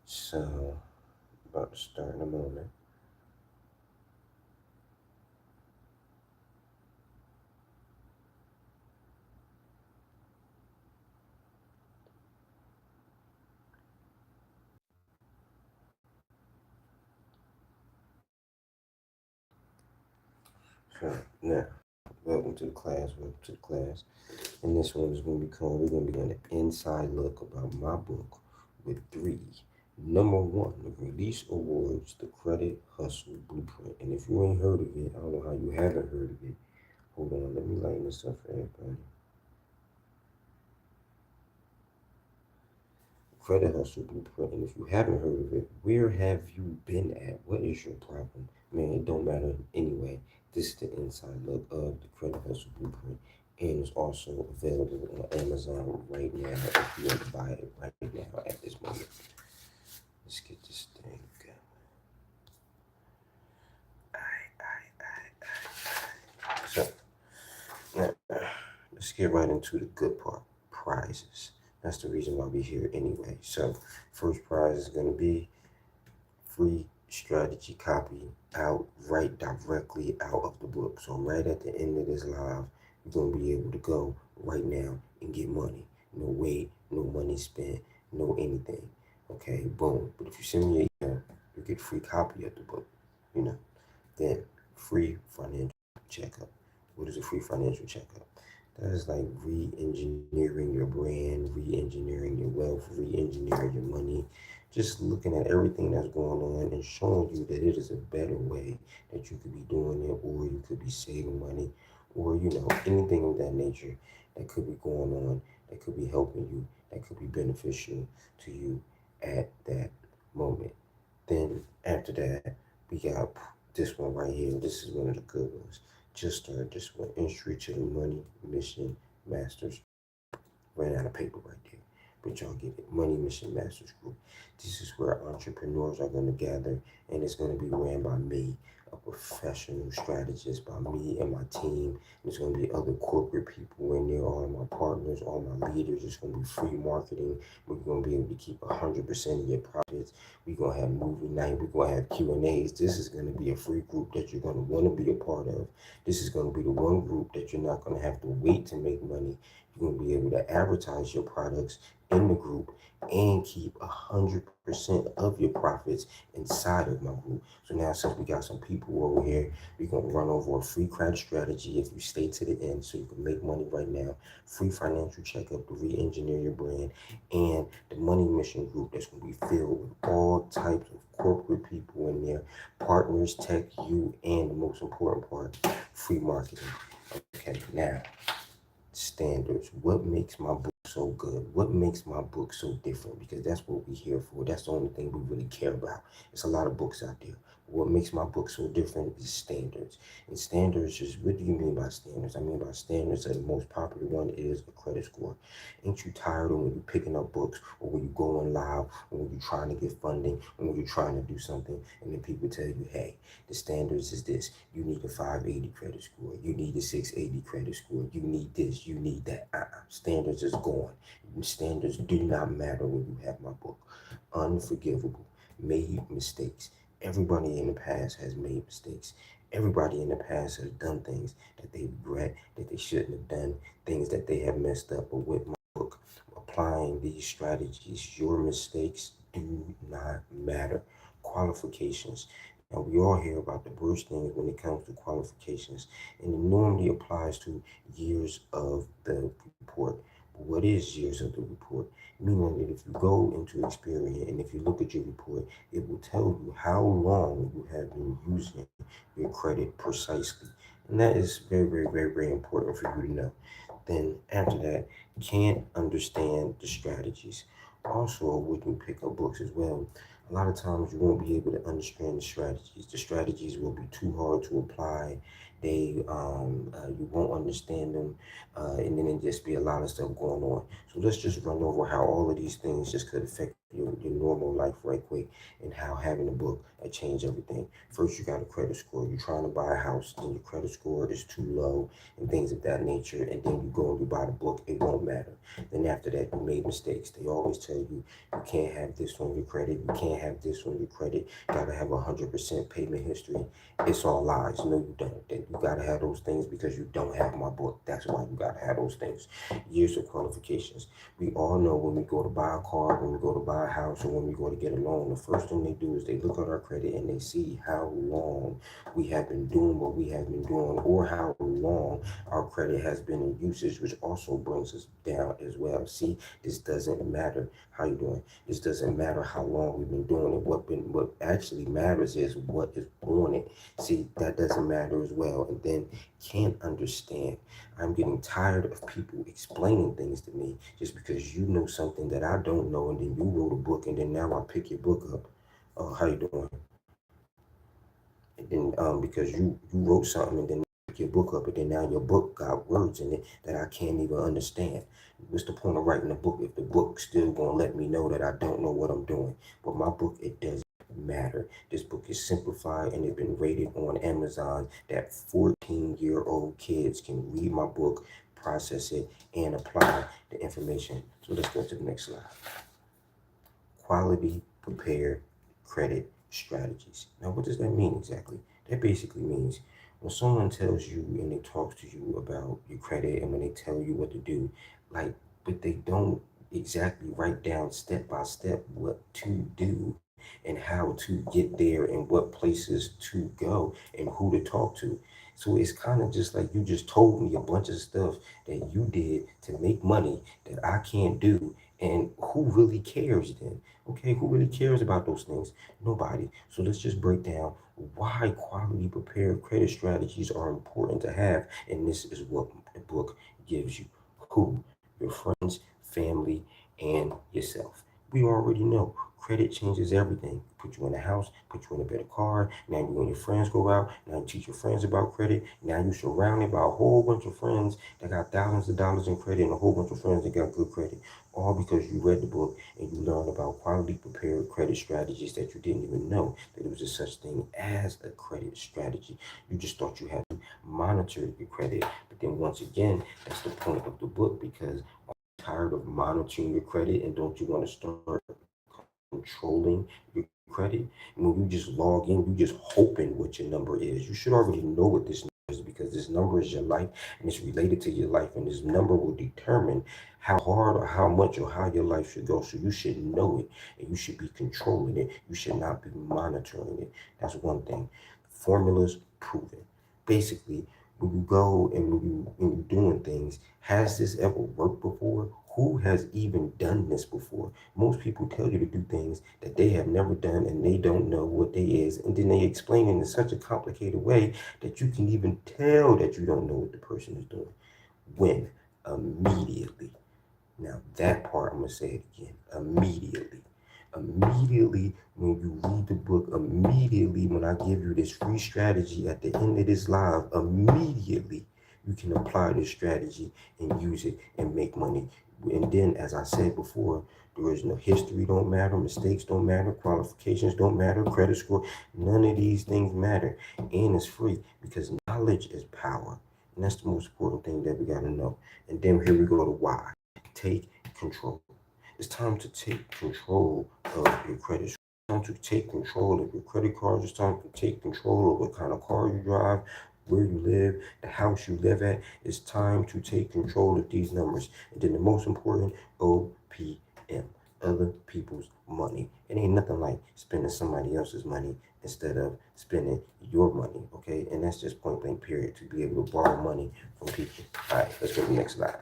So, about to start in a moment. So, now, welcome to the class. Welcome to the class. And this one is going to be called, we're going to be on the inside look about my book with three. Number one, the Release Awards, the Credit Hustle Blueprint. And if you ain't heard of it, I don't know how you haven't heard of it. Hold on, let me lighten this up for everybody. Credit Hustle Blueprint. And if you haven't heard of it, where have you been at? What is your problem? Man, it don't matter anyway. This is the inside look of the Credit Hustle Blueprint. And it's also available on Amazon right now if you want to buy it right now at this moment. Let's get this thing going. So, now, let's get right into the good part, prizes. That's the reason why we're here anyway. So, first prize is going to be free strategy copy out right directly out of the book. So right at the end of this live, you're gonna be able to go right now and get money. No wait, no money spent, no anything. Okay, boom. But if you send me an email, you get a free copy of the book. You know, then free financial checkup. What is a free financial checkup? That is like re-engineering your brand, re-engineering your wealth, re-engineering your money, just looking at everything that's going on and showing you that it is a better way that you could be doing it, or you could be saving money, or anything of that nature that could be going on, that could be helping you, that could be beneficial to you at that moment. Then after that, we got this one right here. This is one of the good ones. Just start this one. Entry to the Money Mission Masters. Ran out of paper right there. But y'all get it. Money Mission Masters Group. This is where entrepreneurs are going to gather, and it's going to be ran by me, a professional strategist, by me and my team. There's going to be other corporate people in there, all my partners, all my leaders. It's going to be free marketing. We're going to be able to keep 100% of your profits. We're going to have movie night. We're going to have Q&As. This is going to be a free group that you're going to want to be a part of. This is going to be the one group that you're not going to have to wait to make money. You're going to be able to advertise your products in the group and keep 100% of your profits inside of my group. So now, since we got some people over here, we're going to run over a free credit strategy if you stay to the end so you can make money right now, free financial checkup to re-engineer your brand, and the money mission group that's going to be filled with all types of corporate people in there, partners, tech, you, and the most important part, free marketing. Okay, now standards. What makes my book so good? What makes my book so different? Because that's what we're here for. That's the only thing we really care about. There's a lot of books out there. What makes my book so different is standards. And standards is, what do you mean by standards? I mean by standards that the most popular one is a credit score. Ain't you tired of when you're picking up books, or when you're going live, or when you're trying to get funding, or when you're trying to do something, and then people tell you, hey, the standards is this. You need a 580 credit score. You need a 680 credit score. You need this. You need that. Standards is gone. Standards do not matter when you have my book. Unforgivable. Made mistakes. Everybody in the past has made mistakes. Everybody in the past has done things that they regret, that they shouldn't have done, things that they have messed up. But with my book, applying these strategies, your mistakes do not matter. Qualifications. Now, we all hear about the worst things when it comes to qualifications, and it normally applies to years of the report. But what is years of the report? Meaning that if you go into Experian and if you look at your report, it will tell you how long you have been using your credit precisely. And that is very, very, very, very important for you to know. Then after that, can't understand the strategies. Also, when you pick up books as well, a lot of times you won't be able to understand the strategies. The strategies will be too hard to apply. you won't understand them, and then just be a lot of stuff going on. So let's just run over how all of these things just could affect your normal life right quick, and how having a book change everything. First, you got a credit score. You're trying to buy a house, and your credit score is too low, and things of that nature. And then you go and you buy the book. It won't matter. Then after that, you made mistakes. They always tell you you can't have this on your credit. You can't have this on your credit. You gotta have 100% payment history. It's all lies. No, you don't. Then you gotta have those things because you don't have my book. That's why you gotta have those things. Years of qualifications. We all know when we go to buy a car, when we go to buy a house, or when we go to get a loan, the first thing they do is they look at our credit and they see how long we have been doing what we have been doing, or how long our credit has been in usage, which also brings us down as well. See, this doesn't matter how you doing. This doesn't matter how long we've been doing it. What actually matters is what is on it. See, that doesn't matter as well. And then can't understand. I'm getting tired of people explaining things to me just because you know something that I don't know, and then you wrote a book, and then now I pick your book up. How you doing? And then because you wrote something, and then pick your book up, and then now your book got words in it that I can't even understand. What's the point of writing a book if the book still gonna let me know that I don't know what I'm doing? But my book, it doesn't matter. This book is simplified and it's been rated on Amazon that 14-year-old kids can read my book, process it, and apply the information. So let's go to the next slide. Quality prepared credit strategies. Now, what does that mean exactly? That basically means when someone tells you and they talk to you about your credit, and when they tell you what to do, like, but they don't exactly write down step by step what to do and how to get there and what places to go and who to talk to. So it's kind of just like you just told me a bunch of stuff that you did to make money that I can't do. And who really cares then? Okay, who really cares about those things? Nobody. So let's just break down why quality prepared credit strategies are important to have. And this is what the book gives you. Who? Your friends, family, and yourself. We already know credit changes everything. Put you in a house, put you in a better car. Now you and your friends go out. Now you teach your friends about credit. Now you're surrounded by a whole bunch of friends that got thousands of dollars in credit and a whole bunch of friends that got good credit. All because you read the book and you learned about quality prepared credit strategies that you didn't even know that there was a such thing as a credit strategy. You just thought you had to monitor your credit. But then once again, that's the point of the book, because tired of monitoring your credit, and don't you want to start controlling your credit? And when you just log in, you just hoping what your number is. You should already know what this number is, because this number is your life and it's related to your life, and this number will determine how hard or how much or how your life should go. So you should know it and you should be controlling it. You should not be monitoring it. That's one thing. Formulas proven. Basically, when you go and when you're doing things, has this ever worked before? Who has even done this before? Most people tell you to do things that they have never done and they don't know what they is, and then they explain it in such a complicated way that you can even tell that you don't know what the person is doing. When? Immediately. Now that part, I'm gonna say it again. Immediately. Immediately when you read the book, immediately when I give you this free strategy at the end of this live, immediately you can apply this strategy and use it and make money. And then, as I said before, there is no history, don't matter, mistakes don't matter, qualifications don't matter, credit score, none of these things matter. And it's free because knowledge is power. And that's the most important thing that we gotta know. And then here we go to why. Take control. It's time to take control of your credit score. It's time to take control of your credit cards. It's time to take control of what kind of car you drive, where you live, the house you live at. It's time to take control of these numbers. And then the most important, OPM, other people's money. It ain't nothing like spending somebody else's money instead of spending your money, okay? And that's just point blank period, to be able to borrow money from people. All right, let's go to the next slide.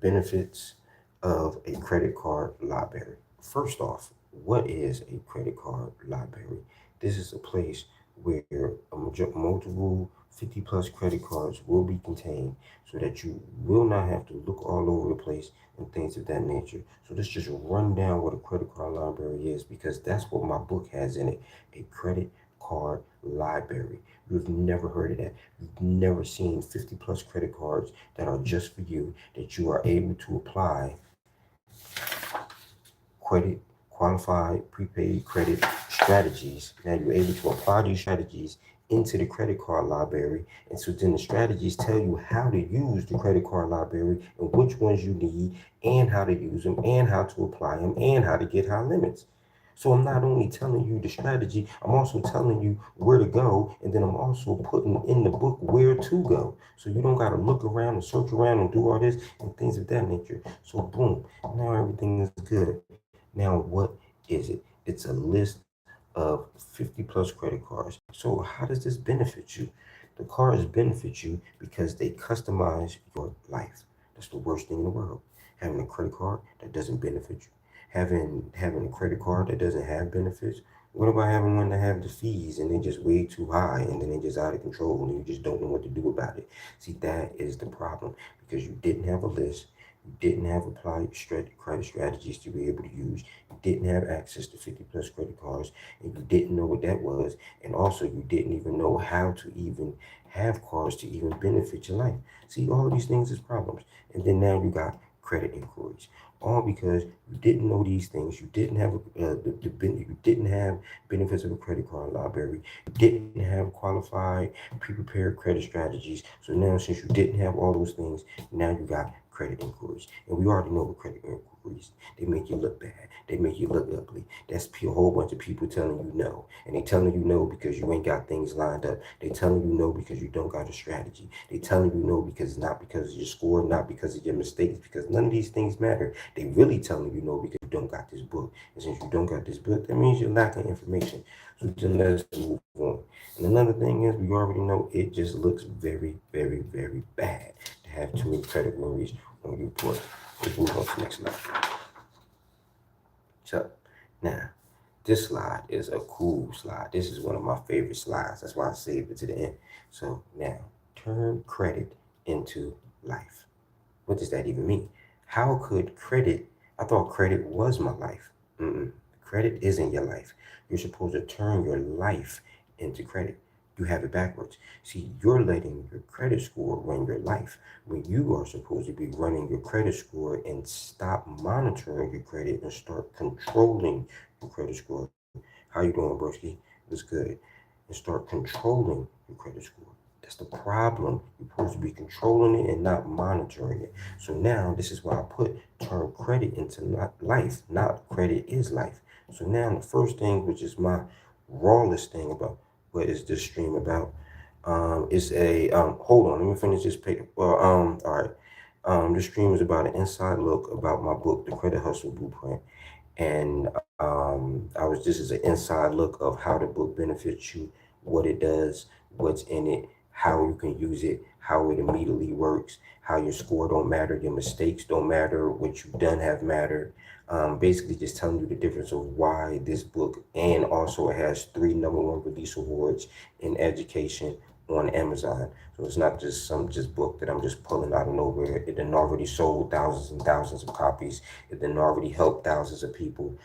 Benefits of a credit card library. First off, what is a credit card library? This is a place where multiple 50 plus credit cards will be contained so that you will not have to look all over the place and things of that nature. So let's just run down what a credit card library is, because that's what my book has in it. A credit card library. You've never heard of that. You've never seen 50 plus credit cards that are just for you, that you are able to apply credit, qualified prepaid credit strategies. Now you're able to apply these strategies into the credit card library. And so then the strategies tell you how to use the credit card library and which ones you need and how to use them and how to apply them and how to get high limits. So I'm not only telling you the strategy, I'm also telling you where to go, and then I'm also putting in the book where to go. So you don't got to look around and search around and do all this and things of that nature. So boom, now everything is good. Now what is it? It's a list of 50 plus credit cards. So how does this benefit you? The cards benefit you because they customize your life. That's the worst thing in the world. Having a credit card that doesn't benefit you. Having a credit card that doesn't have benefits. What about having one that have the fees and they just way too high and then they just out of control and you just don't know what to do about it? See, that is the problem because you didn't have a list. You didn't have applied credit strategies to be able to use. You didn't have access to 50 plus credit cards and you didn't know what that was. And also you didn't even know how to even have cards to even benefit your life. See, all of these things is problems. And then now you got credit inquiries. All because you didn't know these things. You didn't have you didn't have benefits of a credit card library. You didn't have qualified, pre-prepared credit strategies. So now, since you didn't have all those things, now you got credit inquiries, and we already know what credit inquiries. They make you look bad. They make you look ugly. That's a whole bunch of people telling you no, and they telling you no because you ain't got things lined up. They telling you no because you don't got a strategy. They telling you no because not because of your score, not because of your mistakes, because none of these things matter. They really telling you no because you don't got this book, and since you don't got this book, that means you're lacking information. So then let's move on. And another thing is, we already know it just looks very, very, very bad to have too many credit worries on your report. Let's move on to the next slide. So now, this slide is a cool slide. This is one of my favorite slides. That's why I saved it to the end. So now, turn credit into life. What does that even mean? How could credit, I thought credit was my life. Credit isn't your life. You're supposed to turn your life into credit. You have it backwards. See, you're letting your credit score run your life when you are supposed to be running your credit score and stop monitoring your credit and start controlling your credit score. How you doing, broski? It's good. And start controlling your credit score. That's the problem. You're supposed to be controlling it and not monitoring it. So now this is why I put turn credit into life, not credit is life. So now the first thing, which is my rawest thing about what is this stream about, is a hold on, let me finish this paper. Well, all right. This stream is about an inside look about my book, The Credit Hustle Blueprint. And this is an inside look of how the book benefits you, what it does, what's in it, how you can use it, how it immediately works, how your score don't matter, your mistakes don't matter, what you done have matter. Basically just telling you the difference of why this book, and also it has 3 #1 release awards in education on Amazon. So it's not just some just book that I'm just pulling out of nowhere. It done already sold thousands and thousands of copies. It done already helped thousands of people.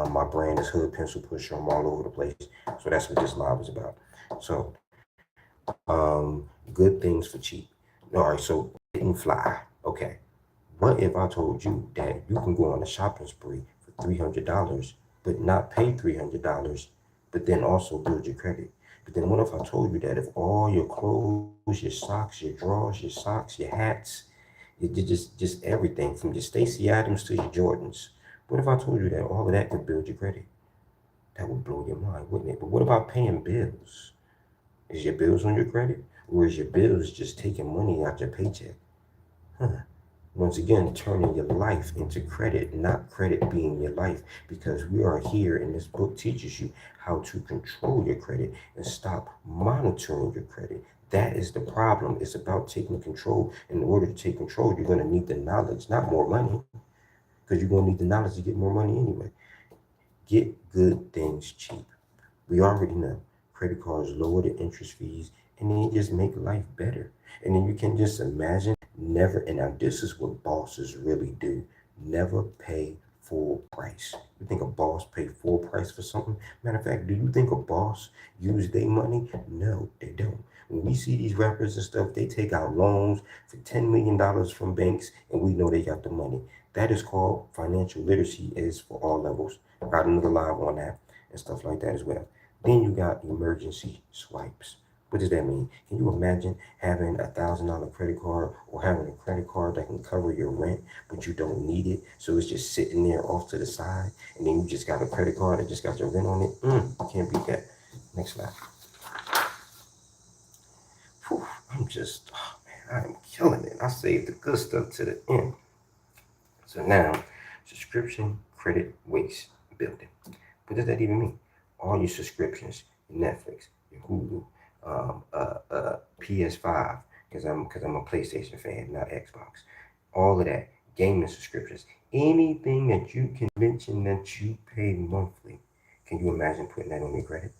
My brand is Hood Pencil Pusher. I'm all over the place. So that's what this live is about. So good things for cheap. All right, so didn't fly. Okay. What if I told you that you can go on a shopping spree for $300, but not pay $300, but then also build your credit? But then what if I told you that if all your clothes, your socks, your drawers, your socks, your hats, just everything from your Stacy Adams to your Jordans, what if I told you that all of that could build your credit? That would blow your mind, wouldn't it? But what about paying bills? Is your bills on your credit? Or is your bills just taking money out your paycheck? Huh. Once again, turning your life into credit, not credit being your life, because we are here and this book teaches you how to control your credit and stop monitoring your credit. That is the problem. It's about taking control. In order to take control, you're going to need the knowledge, not more money, because you're going to need the knowledge to get more money anyway. Get good things cheap. We already know credit cards lower the interest fees and they just make life better. And then you can just imagine never, and now this is what bosses really do, never pay full price. You think a boss pay full price for something? Matter of fact, do you think a boss use their money? No, they don't. When we see these rappers and stuff, they take out loans for $10 million from banks, and we know they got the money. That is called financial literacy, is for all levels. Got another live on that and stuff like that as well. Then you got emergency swipes. What does that mean? Can you imagine having $1,000 credit card or having a credit card that can cover your rent, but you don't need it? So it's just sitting there off to the side, and then you just got a credit card that just got your rent on it. You can't beat that. Next slide. Whew, oh man, I am killing it. I saved the good stuff to the end. So now, subscription credit waste building. What does that even mean? All your subscriptions, your Netflix, your Hulu, PS5, because I'm a PlayStation fan, not Xbox. All of that, gaming subscriptions, anything that you can mention that you pay monthly. Can you imagine putting that on your credit?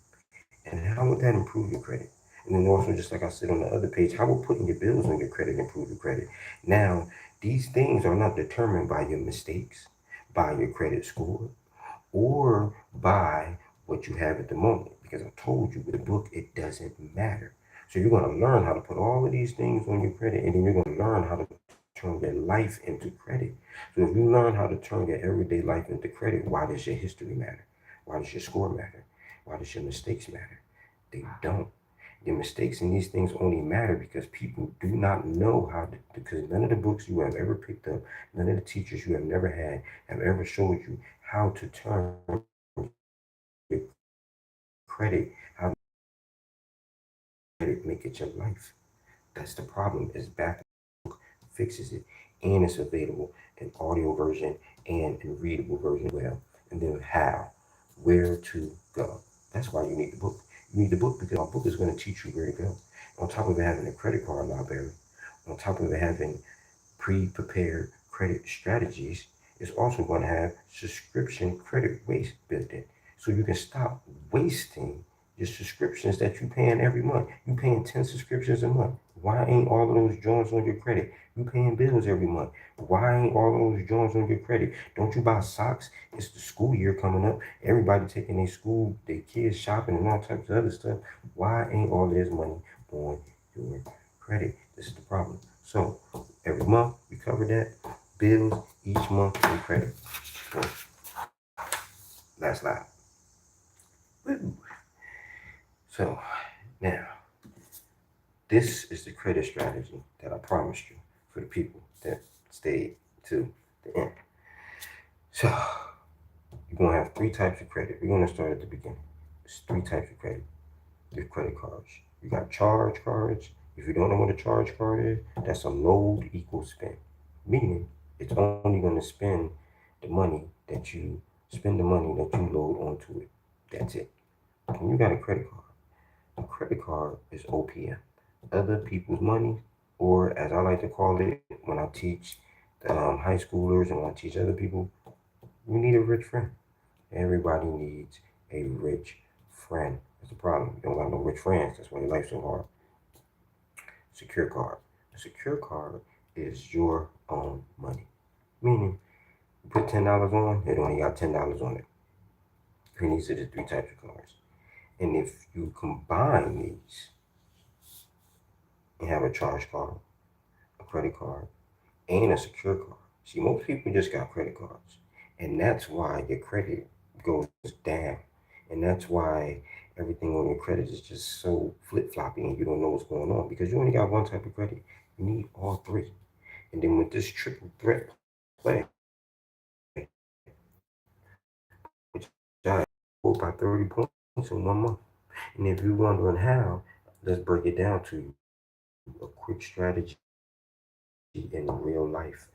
And how would that improve your credit? And then also, just like I said on the other page, how would putting your bills on your credit improve your credit? Now, these things are not determined by your mistakes, by your credit score, or by what you have at the moment. Because I told you with a book, it doesn't matter. So you're going to learn how to put all of these things on your credit, and then you're going to learn how to turn your life into credit. So if you learn how to turn your everyday life into credit, why does your history matter? Why does your score matter? Why does your mistakes matter? They don't. Your mistakes and these things only matter because people do not know how to, because none of the books you have ever picked up, none of the teachers you have never had have ever showed you how to turn your credit, how to credit make it your life. That's the problem. It's back, fixes it, and it's available in audio version and in readable version as well. And then how, where to go. That's why you need the book. You need the book because our book is going to teach you where to go. On top of it having a credit card library, on top of it having pre-prepared credit strategies, is also going to have subscription credit waste built in. So you can stop wasting your subscriptions that you paying every month. You paying 10 subscriptions a month. Why ain't all of those joints on your credit? You paying bills every month. Why ain't all of those joints on your credit? Don't you buy socks? It's the school year coming up. Everybody taking their kids shopping and all types of other stuff. Why ain't all this money on your credit? This is the problem. So every month we cover that. Bills each month and credit. So, last slide. Woo. So now this is the credit strategy that I promised you for the people that stayed to the end. So you're gonna have three types of credit. We're gonna start at the beginning. It's three types of credit. Your credit cards. You got charge cards. If you don't know what a charge card is, that's a load equals spend. Meaning it's only gonna spend the money that you load onto it. That's it. When you got a credit card, a credit card is OPM. Other people's money, or as I like to call it when I teach the high schoolers and when I teach other people, you need a rich friend. Everybody needs a rich friend. That's the problem. You don't got no rich friends. That's why your life's so hard. Secure card. A secure card is your own money. Meaning, you put $10 on, it only got $10 on it. And these are the three types of cards. And if you combine these and have a charge card, a credit card, and a secure card. See, most people just got credit cards. And that's why your credit goes down. And that's why everything on your credit is just so flip floppy and you don't know what's going on because you only got one type of credit. You need all three. And then with this triple threat play, which I scored by 30 points in 1 month. And if you're wondering how, let's break it down to you. A quick strategy in real life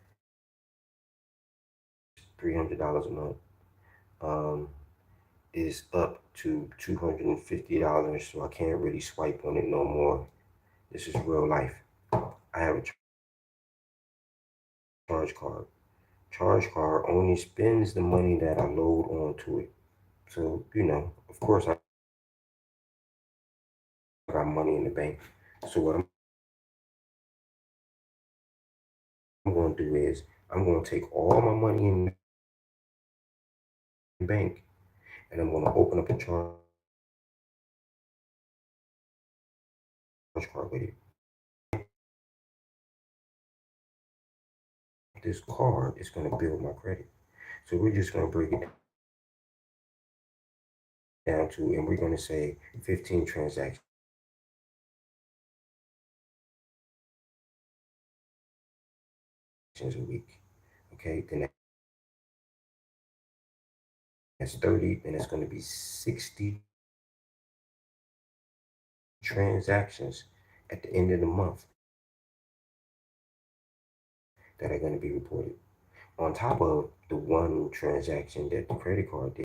$300 a month. Um, is up to $250, so I can't really swipe on it no more. This is real life. I have a charge card. Charge card only spends the money that I load onto it. So, of course, I got money in the bank. So, what I'm going to do is I'm going to take all my money in the bank and I'm going to put it on my credit card. And then I'm going to take all my money in the bank bank, and I'm going to open up a charge card with it. This card is going to build my credit. So we're just going to break it down to, and we're going to say 15 transactions a week. Okay, then that's 30, then it's going to be 60 transactions at the end of the month that are going to be reported. On top of the one transaction that the credit card did.